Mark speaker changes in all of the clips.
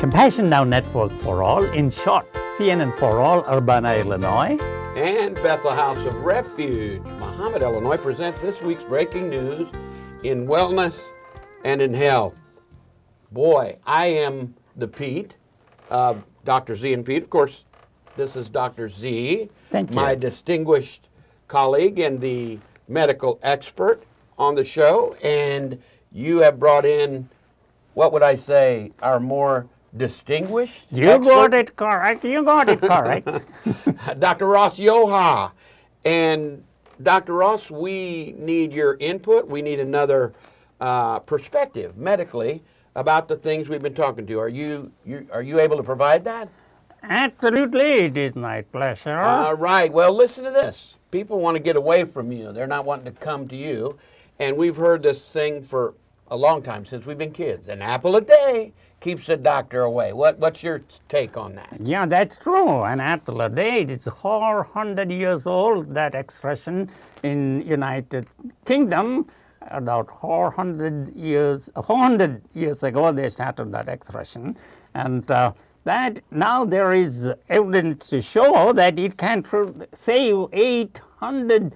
Speaker 1: Compassion Now Network for All, in short, CNN4All, Urbana, Illinois.
Speaker 2: And Bethel House of Refuge, Muhammad, Illinois, presents this week's breaking news in wellness and in health. Boy, I am the Pete, Dr. Z and Pete. Of course, this is Dr. Z,
Speaker 1: Thank you.
Speaker 2: my distinguished colleague and the medical expert on the show. And you have brought in, what would I say, our more distinguished
Speaker 1: You
Speaker 2: expert?
Speaker 1: got it correct. You got it correct.
Speaker 2: Dr. Ross Yoha. And Dr. Ross, we need your input. We need another perspective medically about the things we've been talking to. Are you able to provide that?
Speaker 1: Absolutely, it is my pleasure.
Speaker 2: All right. Well, listen to this. People want to get away from you. They're not wanting to come to you. And we've heard this thing for a long time, since we've been kids. An apple a day keeps the doctor away. What's your take on that?
Speaker 1: Yeah, that's true. An apple a day, it is 400 years old, that expression in United Kingdom. About 400 years ago, they started that expression. And that now there is evidence to show that it can save 800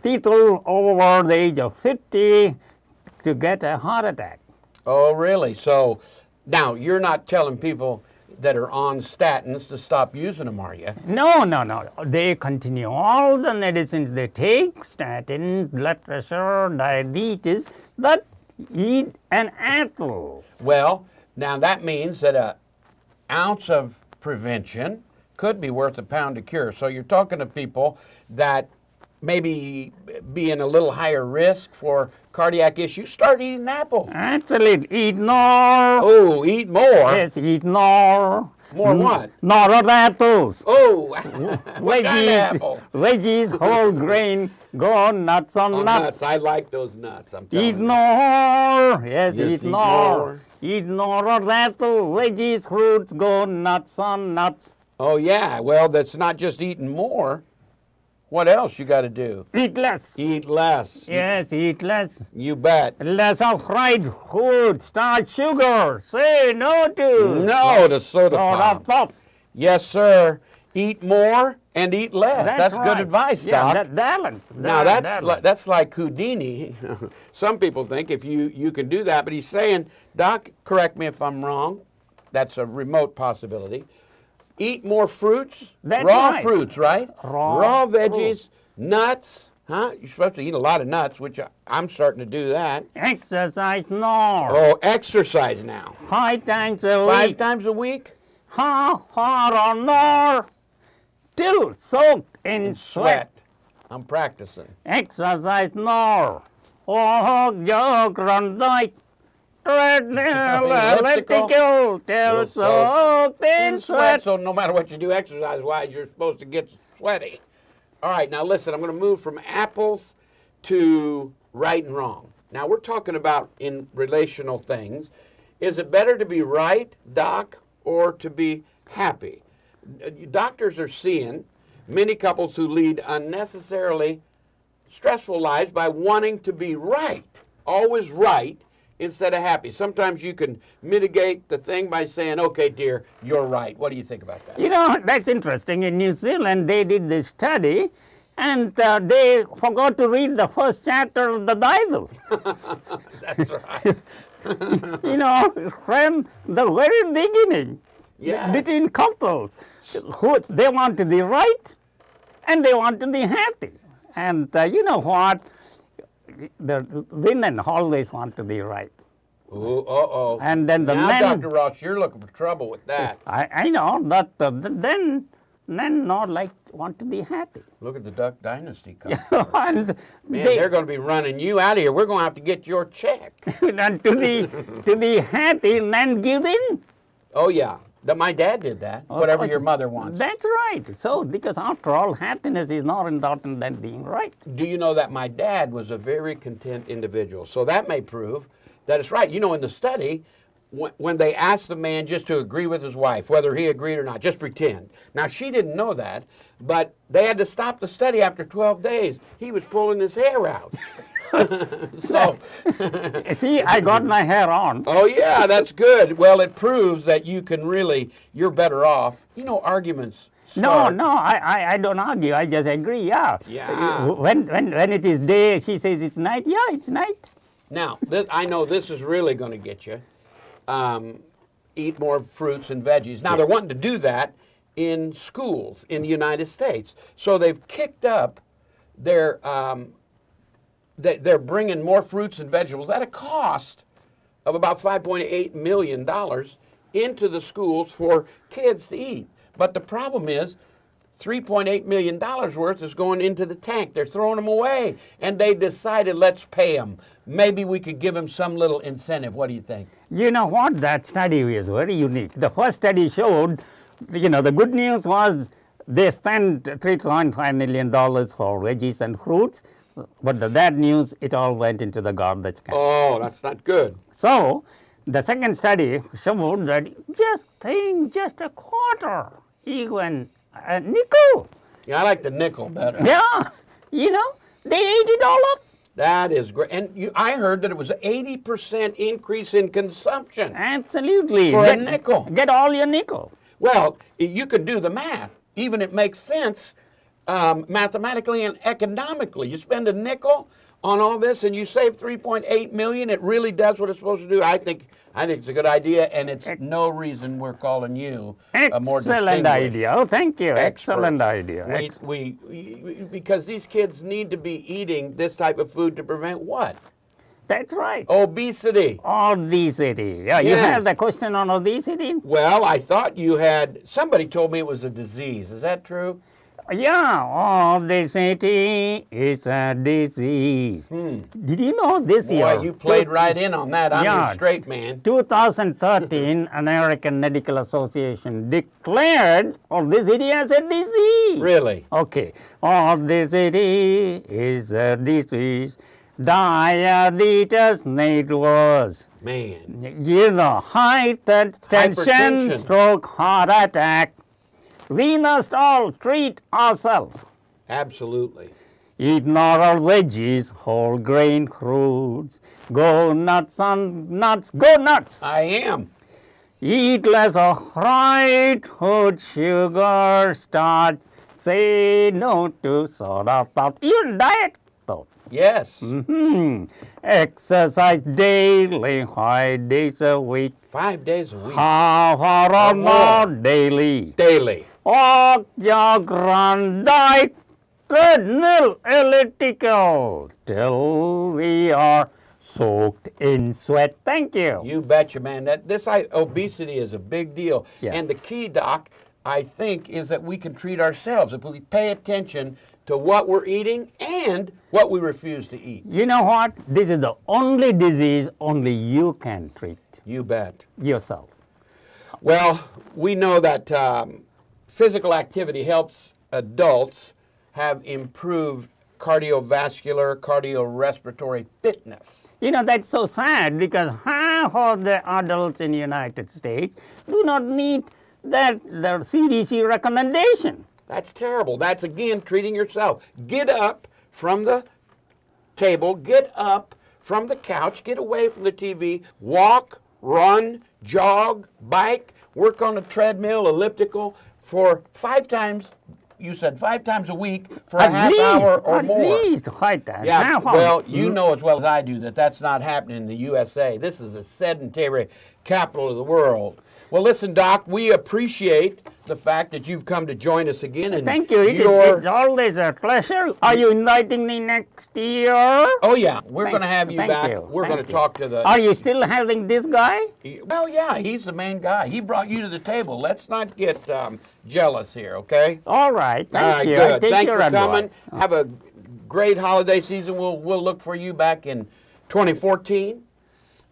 Speaker 1: people over the age of 50 to get a heart attack.
Speaker 2: Oh, really? So now you're not telling people that are on statins to stop using them, are you?
Speaker 1: No. They continue all the medicines they take, statins, blood pressure, diabetes, but eat an apple.
Speaker 2: Well, now that means that an ounce of prevention could be worth a pound of cure. So you're talking to people that maybe be in a little higher risk for cardiac issues. Start eating an apple.
Speaker 1: Absolutely. Eat more.
Speaker 2: Oh, eat more?
Speaker 1: Yes, eat more.
Speaker 2: More what?
Speaker 1: More of apples.
Speaker 2: Oh, what kind of apple?
Speaker 1: Veggies, whole grain, go nuts on
Speaker 2: Oh,
Speaker 1: nuts.
Speaker 2: I like those nuts. I'm telling
Speaker 1: Eat
Speaker 2: you.
Speaker 1: more. Yes,
Speaker 2: Yes,
Speaker 1: eat more. Eat more of apple, veggies, fruits, go nuts on nuts.
Speaker 2: Oh, yeah. Well, that's not just eating more. What else you got to do?
Speaker 1: Eat less.
Speaker 2: Eat less.
Speaker 1: Yes, eat less.
Speaker 2: You bet.
Speaker 1: Less of fried food, starch, sugar. Say no to.
Speaker 2: No to soda
Speaker 1: Soda
Speaker 2: pop. Yes, sir. Eat more and eat less. That's good
Speaker 1: right.
Speaker 2: advice,
Speaker 1: Yeah,
Speaker 2: Doc.
Speaker 1: balance.
Speaker 2: Now,
Speaker 1: Balance.
Speaker 2: that's like Houdini. Some people think if you can do that, but he's saying, Doc, correct me if I'm wrong. That's a remote possibility. Eat more fruits,
Speaker 1: That's
Speaker 2: raw
Speaker 1: right.
Speaker 2: fruits, right?
Speaker 1: Raw
Speaker 2: veggies, nuts, huh? You're supposed to eat a lot of nuts, which I'm starting to do that.
Speaker 1: Exercise more.
Speaker 2: Oh, exercise now.
Speaker 1: 5 times a week.
Speaker 2: 5 times a week?
Speaker 1: Or more. Till soaked in sweat.
Speaker 2: I'm practicing.
Speaker 1: Exercise more. Walk, jog, run, bike. Treadmill, elliptical, till soaked in sweat.
Speaker 2: So no matter what you do exercise-wise, you're supposed to get sweaty. All right, now listen, I'm going to move from apples to right and wrong. Now we're talking about in relational things. Is it better to be right, Doc, or to be happy? Doctors are seeing many couples who lead unnecessarily stressful lives by wanting to be right, always right, instead of happy. Sometimes you can mitigate the thing by saying, okay, dear, you're right. What do you think about that?
Speaker 1: You know, that's interesting. In New Zealand, they did this study, and they forgot to read the first chapter of the Bible.
Speaker 2: That's right.
Speaker 1: You know, from the very beginning,
Speaker 2: Yeah.
Speaker 1: between couples, they want to be right and they want to be happy. And you know what? The women always want to be right.
Speaker 2: Ooh, uh-oh.
Speaker 1: And then the
Speaker 2: now,
Speaker 1: men...
Speaker 2: Dr. Ross, you're looking for trouble with that.
Speaker 1: I know, but then men not like want to be happy.
Speaker 2: Look at the Duck Dynasty coming.
Speaker 1: And
Speaker 2: Man, they're going to be running you out of here. We're going to have to get your check.
Speaker 1: and to be happy, men give in.
Speaker 2: Oh, yeah. My dad did that, whatever your mother wants.
Speaker 1: That's right. So, because after all, happiness is more important than being right.
Speaker 2: Do you know that my dad was a very content individual? So that may prove that it's right. You know, in the study, when they asked the man just to agree with his wife, whether he agreed or not, just pretend. Now, she didn't know that, but they had to stop the study after 12 days. He was pulling his hair out. So,
Speaker 1: See, I got my hair on.
Speaker 2: oh yeah, that's good. Well, it proves that you can really, you're better off. You know, arguments
Speaker 1: No,
Speaker 2: start.
Speaker 1: no, I don't argue. I just agree. Yeah.
Speaker 2: Yeah.
Speaker 1: When it is day, she says it's night. Yeah, it's night.
Speaker 2: Now, I know this is really going to get you. Eat more fruits and veggies. Now, they're wanting to do that in schools in the United States. So they've kicked up their, they're bringing more fruits and vegetables at a cost of about $5.8 million into the schools for kids to eat. But the problem is, $3.8 million worth is going into the tank. They're throwing them away. And they decided, let's pay them. Maybe we could give them some little incentive. What do you think?
Speaker 1: You know what? That study is very unique. The first study showed, you know, the good news was they spent $3.5 million for veggies and fruits. But the bad news, it all went into the garbage can.
Speaker 2: Oh, that's not good.
Speaker 1: So the second study showed that just a quarter, even a nickel.
Speaker 2: Yeah, I like the nickel better.
Speaker 1: Yeah, you know, they ate it all up.
Speaker 2: That is great. And I heard that it was an 80% increase in consumption.
Speaker 1: Absolutely.
Speaker 2: For a nickel.
Speaker 1: Get all your nickel.
Speaker 2: Well, you can do the math. Even it makes sense mathematically and economically. You spend a nickel on all this and you save $3.8 million. It really does what it's supposed to do. I think it's a good idea, and it's no reason we're calling you a more distinguished
Speaker 1: Excellent idea. Oh, thank you.
Speaker 2: expert.
Speaker 1: Excellent idea.
Speaker 2: Because these kids need to be eating this type of food to prevent what?
Speaker 1: That's right.
Speaker 2: Obesity.
Speaker 1: Obesity. Yeah, you
Speaker 2: Yes.
Speaker 1: have the question on obesity?
Speaker 2: Well, I thought you had, somebody told me it was a disease. Is that true?
Speaker 1: Yeah, obesity is a disease. Did you know this year?
Speaker 2: Boy, you played right in on that. I'm
Speaker 1: Yeah.
Speaker 2: your straight man.
Speaker 1: 2013, American Medical Association declared obesity as a disease.
Speaker 2: Really?
Speaker 1: Okay, obesity is a disease. Diabetes made worse.
Speaker 2: Man.
Speaker 1: You know, high tension,
Speaker 2: Hypertension.
Speaker 1: stroke, heart attack. We must all treat ourselves.
Speaker 2: Absolutely.
Speaker 1: Eat more veggies, whole grain fruits. Go nuts on nuts, go nuts.
Speaker 2: I am.
Speaker 1: Eat less of fried food, sugar, starch. Say no to soda pop. Even diet thought.
Speaker 2: Yes.
Speaker 1: Exercise daily, 5 days a week.
Speaker 2: 5 days a week.
Speaker 1: Half hour or more daily.
Speaker 2: Daily.
Speaker 1: Walk, jog, run, diet, treadmill, elliptical, till we are soaked in sweat. Thank you.
Speaker 2: You betcha, man. Obesity is a big deal.
Speaker 1: Yeah.
Speaker 2: And the key, Doc, I think, is that we can treat ourselves if we pay attention to what we're eating and what we refuse to eat.
Speaker 1: You know what? This is the only disease only you can treat
Speaker 2: You bet.
Speaker 1: yourself.
Speaker 2: Well, we know that physical activity helps adults have improved cardiovascular, cardiorespiratory fitness.
Speaker 1: You know, that's so sad because half of the adults in the United States do not meet the CDC recommendation.
Speaker 2: That's terrible. That's, again, treating yourself. Get up from the table, get up from the couch, get away from the TV, walk, run, jog, bike, work on a treadmill, elliptical for 5 times, you said 5 times a week for a half hour or more.
Speaker 1: At least 5 times.
Speaker 2: Yeah,
Speaker 1: Half
Speaker 2: well,
Speaker 1: hour.
Speaker 2: you know as well as I do that that's not happening in the USA. This is a sedentary capital of the world. Well, listen, Doc, we appreciate the fact that you've come to join us again. And
Speaker 1: Thank you. It's always a pleasure. Are you inviting me next year?
Speaker 2: Oh, yeah. We're going to have you
Speaker 1: Thank
Speaker 2: back.
Speaker 1: you.
Speaker 2: We're
Speaker 1: Thank
Speaker 2: going to
Speaker 1: you.
Speaker 2: talk to the...
Speaker 1: Are you still having this guy?
Speaker 2: Well, yeah, he's the main guy. He brought you to the table. Let's not get jealous here, okay?
Speaker 1: All right.
Speaker 2: All right,
Speaker 1: Thank you. I
Speaker 2: good.
Speaker 1: take
Speaker 2: Thanks
Speaker 1: your
Speaker 2: for coming.
Speaker 1: advice.
Speaker 2: Have a great holiday season. We'll look for you back in 2014.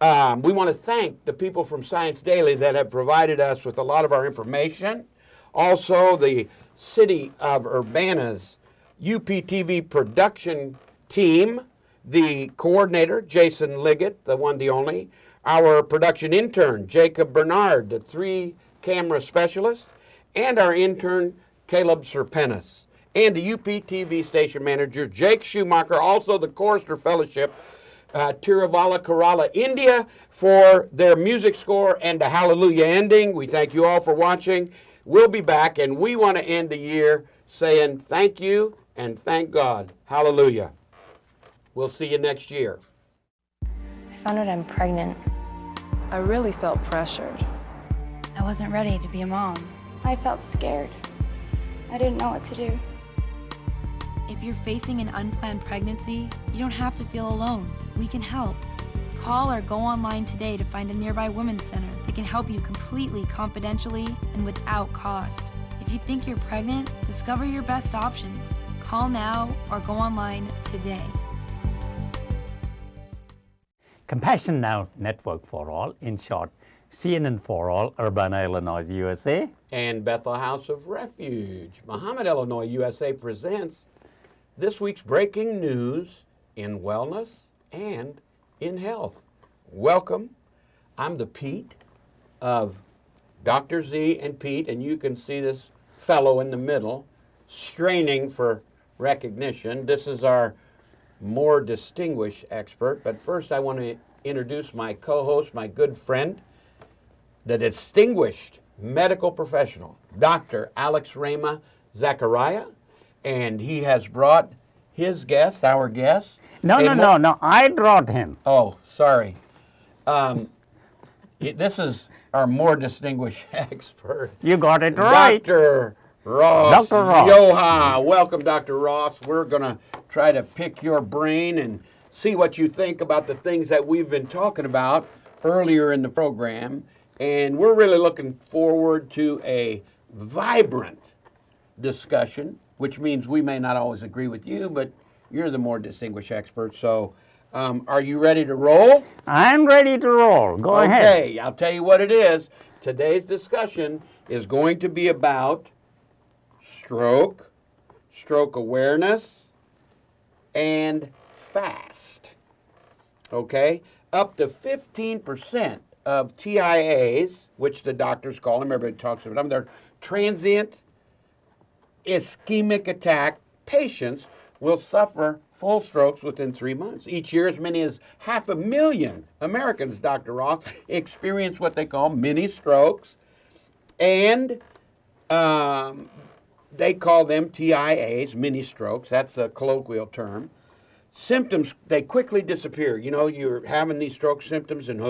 Speaker 2: We want to thank the people from Science Daily that have provided us with a lot of our information. Also, the City of Urbana's UPTV production team, the coordinator, Jason Liggett, the one, the only, our production intern, Jacob Bernard, the 3 camera specialist, and our intern, Caleb Serpentis. and the UPTV station manager, Jake Schumacher, also the Chorister Fellowship, Tiruvala Kerala, India, for their music score and the Hallelujah ending. We thank you all for watching. We'll be back, and we want to end the year saying thank you and thank God. Hallelujah. We'll see you next year.
Speaker 3: I found out I'm pregnant.
Speaker 4: I really felt pressured.
Speaker 5: I wasn't ready to be a mom.
Speaker 6: I felt scared. I didn't know what to do.
Speaker 5: If you're facing an unplanned pregnancy, you don't have to feel alone. We can help. Call or go online today to find a nearby women's center that can help you completely confidentially and without cost. If you think you're pregnant, discover your best options. Call now or go online today.
Speaker 1: Compassion Now Network for All, in short, CNN4All, Urbana, Illinois, USA.
Speaker 2: And Bethel House of Refuge, Muhammad, Illinois, USA presents this week's breaking news in wellness and in health. Welcome. I'm the Pete of Dr. Z and Pete, and you can see this fellow in the middle straining for recognition. This is our more distinguished expert, but first I want to introduce my co-host, my good friend, the distinguished medical professional, Dr. Alex Rama Zachariah, and he has brought his guest, our guest.
Speaker 1: No, I brought him.
Speaker 2: Oh, sorry. This is our more distinguished expert.
Speaker 1: You got it right.
Speaker 2: Dr. Ross.
Speaker 1: Dr. Ross.
Speaker 2: Yoha. Welcome, Dr. Ross. We're going to try to pick your brain and see what you think about the things that we've been talking about earlier in the program. And we're really looking forward to a vibrant discussion, which means we may not always agree with you, but you're the more distinguished expert. So are you ready to roll?
Speaker 1: I'm ready to roll. Go ahead.
Speaker 2: Okay, I'll tell you what it is. Today's discussion is going to be about stroke, stroke awareness, and fast. Okay? Up to 15% of TIAs, which the doctors call them, everybody talks about them, they're transient ischemic attack patients will suffer full strokes within 3 months. Each year, as many as 500,000 Americans, Dr. Ross, experience what they call mini strokes, and they call them TIAs, mini strokes. That's a colloquial term. Symptoms, they quickly disappear. You know, you're having these stroke symptoms and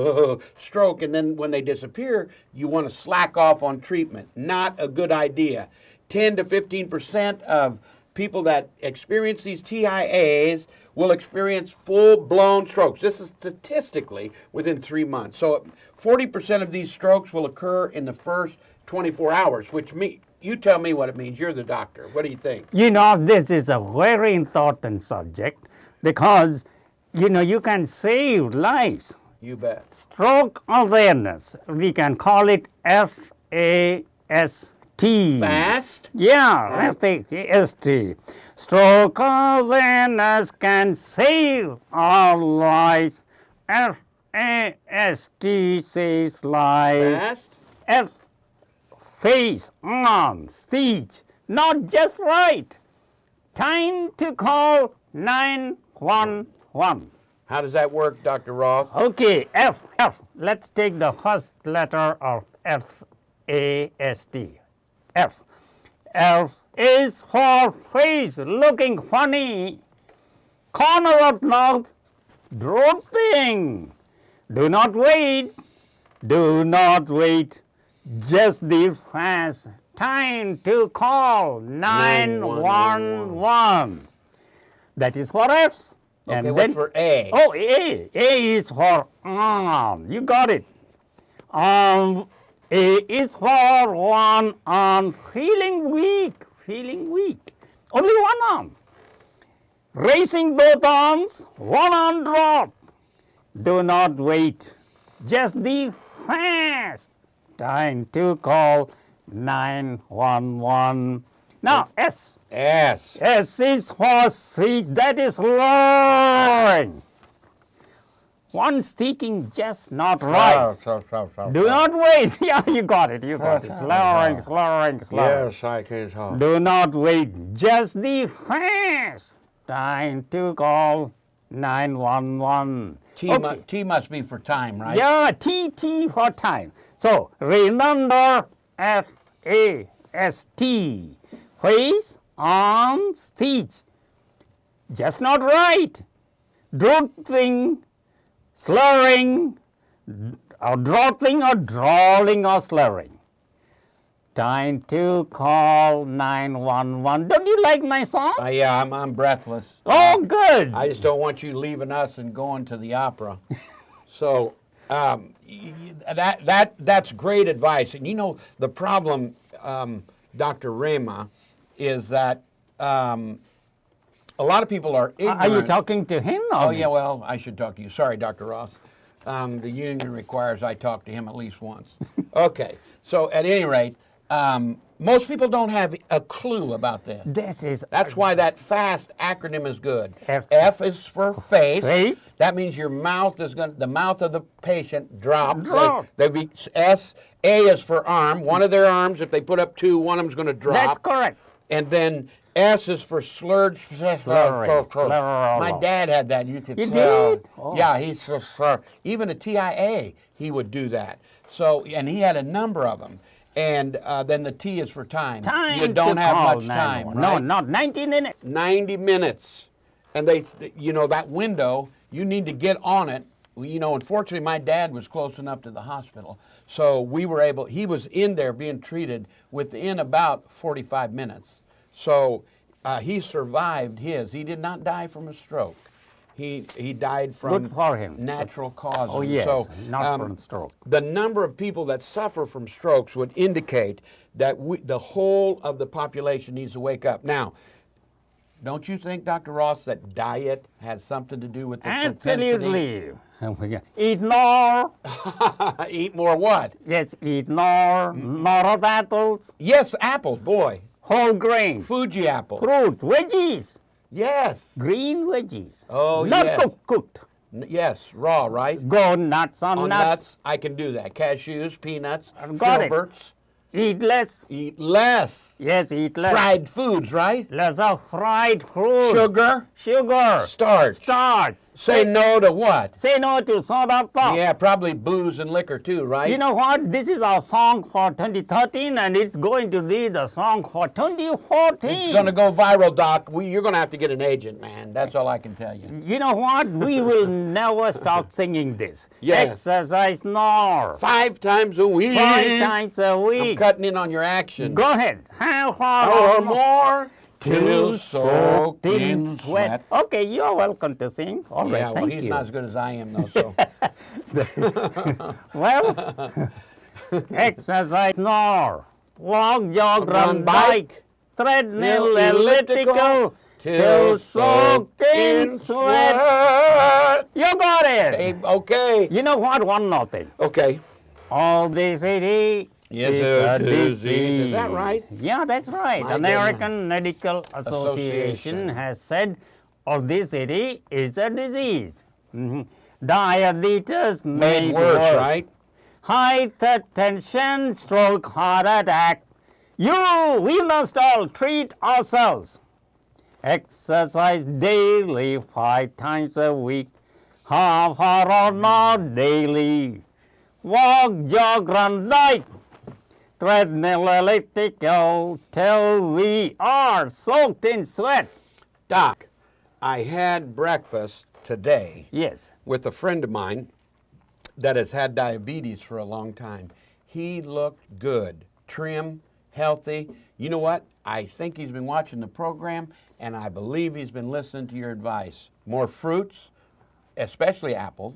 Speaker 2: stroke, and then when they disappear, you want to slack off on treatment. Not a good idea. 10 to 15% of people that experience these TIAs will experience full-blown strokes. This is statistically within 3 months. So 40% of these strokes will occur in the first 24 hours, which means, you tell me what it means. You're the doctor. What do you think?
Speaker 1: You know, this is a very important subject because, you know, you can save lives.
Speaker 2: You bet.
Speaker 1: Stroke awareness, we can call it FAST.
Speaker 2: Fast?
Speaker 1: Yeah, FAST. Stroke awareness can save our lives. FAST says lives.
Speaker 2: Fast?
Speaker 1: F, face, on, speech, not just right. Time to call 911.
Speaker 2: How does that work, Dr. Ross?
Speaker 1: Okay, F. Let's take the first letter of FAST. F. F is for face looking funny. Corner of mouth drooping. Do not wait. Do not wait. Just the fast time to call 911. That is for F.
Speaker 2: Okay,
Speaker 1: And
Speaker 2: what's
Speaker 1: then,
Speaker 2: for A?
Speaker 1: Oh, A. A is for arm. You got it. A is for one arm. Feeling weak. Only one arm. Raising both arms, one arm drop. Do not wait. Just the fast time to call 911. Now, S.
Speaker 2: S.
Speaker 1: S is for speech, that is lowering. one sticking just not right. Do not wait. Yeah, you got it. You got it. Slurring, slurring, slurring.
Speaker 2: Yes, I can talk.
Speaker 1: Do not wait. Just the fast. Time to call 911.
Speaker 2: T must be for time, right?
Speaker 1: Yeah, T for time. So remember FAST. Face on stage. Just not right. Drooling, slurring, or dropping or drawling or slurring. Time to call 911. Don't you like my song?
Speaker 2: Yeah, I'm breathless.
Speaker 1: Oh, good.
Speaker 2: I just don't want you leaving us and going to the opera. So that's great advice. And you know, the problem, Dr. Rema, is that a lot of people are ignorant.
Speaker 1: Are you talking to him?
Speaker 2: Oh, yeah, well, I should talk to you. Sorry, Dr. Ross. The union requires I talk to him at least once. Okay, so at any rate, most people don't have a clue about this. That's why that FAST acronym is good. F is for face.
Speaker 1: Face.
Speaker 2: That means your mouth is going. The mouth of the patient drops.
Speaker 1: Drop.
Speaker 2: S. A is for arm. One of their arms, if they put up two, one of them's going to drop.
Speaker 1: That's correct.
Speaker 2: And then S is for slurred. My dad had that. You could
Speaker 1: You
Speaker 2: tell.
Speaker 1: did? Oh.
Speaker 2: Yeah, he's even a TIA. He would do that. So, and he had a number of them. And then the T is for time.
Speaker 1: Time
Speaker 2: you don't
Speaker 1: to
Speaker 2: have
Speaker 1: call
Speaker 2: much time.
Speaker 1: 911.
Speaker 2: Right?
Speaker 1: No, not 90 minutes.
Speaker 2: 90 minutes. And you know, that window, you need to get on it. You know, unfortunately, my dad was close enough to the hospital. So he was in there being treated within about 45 minutes. So he survived his. He did not die from a stroke. He died from
Speaker 1: Good for him.
Speaker 2: natural causes.
Speaker 1: Oh, yes,
Speaker 2: So,
Speaker 1: not from stroke.
Speaker 2: the number of people that suffer from strokes would indicate that the whole of the population needs to wake up. Now, don't you think, Dr. Ross, that diet has something to do with the
Speaker 1: Absolutely. Eat more.
Speaker 2: propensity? Eat more what?
Speaker 1: Yes, eat more. More of apples.
Speaker 2: Yes, apples, boy.
Speaker 1: Whole grain.
Speaker 2: Fuji apples.
Speaker 1: Fruit. Veggies.
Speaker 2: Yes.
Speaker 1: Green veggies.
Speaker 2: Oh,
Speaker 1: Not
Speaker 2: yes.
Speaker 1: cooked.
Speaker 2: Yes, raw, right?
Speaker 1: Go nuts on
Speaker 2: On
Speaker 1: nuts.
Speaker 2: nuts, I can do that. Cashews, peanuts,
Speaker 1: Got it.
Speaker 2: filberts.
Speaker 1: Eat less.
Speaker 2: Eat less.
Speaker 1: Yes, eat less.
Speaker 2: Fried foods, right?
Speaker 1: Less of fried food.
Speaker 2: Sugar.
Speaker 1: Sugar.
Speaker 2: Starch.
Speaker 1: Starch.
Speaker 2: Say no to what?
Speaker 1: Say no to soda pop.
Speaker 2: Yeah, probably booze and liquor too, right?
Speaker 1: You know what? This is our song for 2013, and it's going to be the song for 2014.
Speaker 2: It's going to go viral, Doc. You're going to have to get an agent, man. That's all I can tell you.
Speaker 1: You know what? We will never stop singing this.
Speaker 2: Yes.
Speaker 1: Exercise more.
Speaker 2: 5 times a week.
Speaker 1: 5 times a
Speaker 2: I'm
Speaker 1: week.
Speaker 2: cutting in on your action.
Speaker 1: Go ahead. How far
Speaker 2: Or more till soaked in sweat.
Speaker 1: Okay, you're welcome to sing. All right,
Speaker 2: Yeah, well,
Speaker 1: thank
Speaker 2: he's
Speaker 1: you.
Speaker 2: not as good as I am, though, so.
Speaker 1: Well, exercise more. Walk, jog, run, bike. Treadmill, elliptical. Till soaked in sweat. You got it.
Speaker 2: Hey, okay.
Speaker 1: You know what? One more thing.
Speaker 2: Okay.
Speaker 1: Obesity
Speaker 2: Yes,
Speaker 1: is
Speaker 2: a
Speaker 1: a
Speaker 2: disease.
Speaker 1: disease.
Speaker 2: Is that right?
Speaker 1: Yeah, that's right.
Speaker 2: My
Speaker 1: American Medical Association
Speaker 2: Association.
Speaker 1: has said obesity is a disease. Diabetes
Speaker 2: Made
Speaker 1: made
Speaker 2: worse, right?
Speaker 1: Hypertension, stroke, heart attack. We must all treat ourselves. Exercise daily 5 times a week. Half hour or not daily. Walk, jog, run, bike. Treadmill, elliptical, till we are soaked in sweat.
Speaker 2: Doc, I had breakfast today
Speaker 1: Yes.
Speaker 2: with a friend of mine that has had diabetes for a long time. He looked good, trim, healthy. You know what? I think he's been watching the program, and I believe he's been listening to your advice. More fruits, especially apples,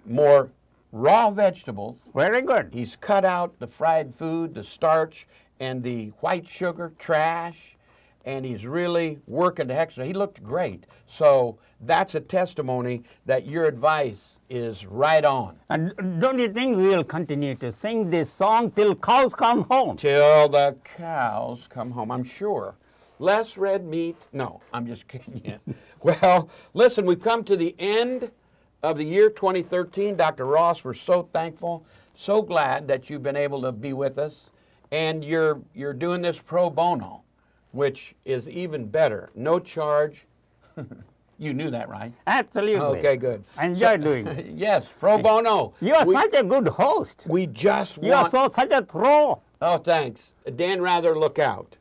Speaker 2: more raw vegetables.
Speaker 1: Very good.
Speaker 2: He's cut out the fried food, the starch, and the white sugar trash, and he's really working to exercise. He looked great. So that's a testimony that your advice is right on.
Speaker 1: And don't you think we'll continue to sing this song till cows come home?
Speaker 2: Till the cows come home, I'm sure. Less red meat. No, I'm just kidding you. Well, listen, we've come to the end of the year 2013. Dr. Ross, we're so thankful, so glad that you've been able to be with us. And you're doing this pro bono, which is even better. No charge. You knew that, right?
Speaker 1: Absolutely.
Speaker 2: Okay, good.
Speaker 1: I enjoy doing it.
Speaker 2: Yes, pro bono.
Speaker 1: You are such a good host.
Speaker 2: We just
Speaker 1: You are
Speaker 2: want...
Speaker 1: such a pro.
Speaker 2: Oh, thanks. Dan Rather, look out.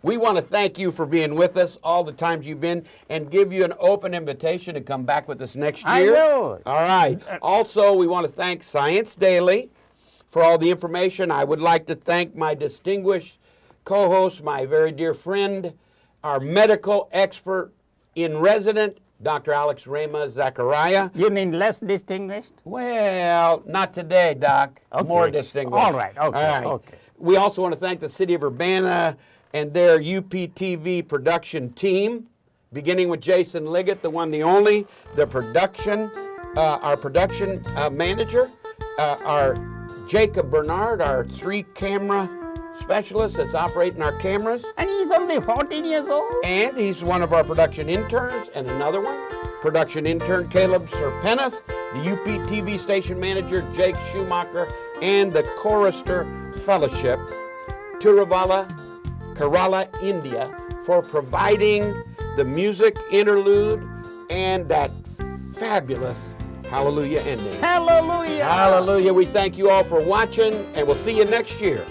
Speaker 2: We want to thank you for being with us all the times you've been and give you an open invitation to come back with us next year.
Speaker 1: I will.
Speaker 2: All right. Also, we want to thank Science Daily for all the information. I would like to thank my distinguished co-host, my very dear friend, our medical expert in resident, Dr. Alex Rama Zachariah.
Speaker 1: You mean less distinguished?
Speaker 2: Well, not today, Doc.
Speaker 1: Okay.
Speaker 2: More distinguished.
Speaker 1: All right, okay, okay.
Speaker 2: We also want to thank the city of Urbana and their UPTV production team, beginning with Jason Liggett, the one, the only, the production, our production manager, our Jacob Bernard, our 3-camera specialist that's operating our cameras.
Speaker 1: And he's only 14 years old?
Speaker 2: And he's one of our production interns, and another one, production intern Caleb Serpenis, the UPTV station manager Jake Schumacher, and the Chorister Fellowship, Tiruvala, Kerala, India, for providing the music interlude and that fabulous Hallelujah ending.
Speaker 1: Hallelujah!
Speaker 2: Hallelujah. We thank you all for watching, and we'll see you next year.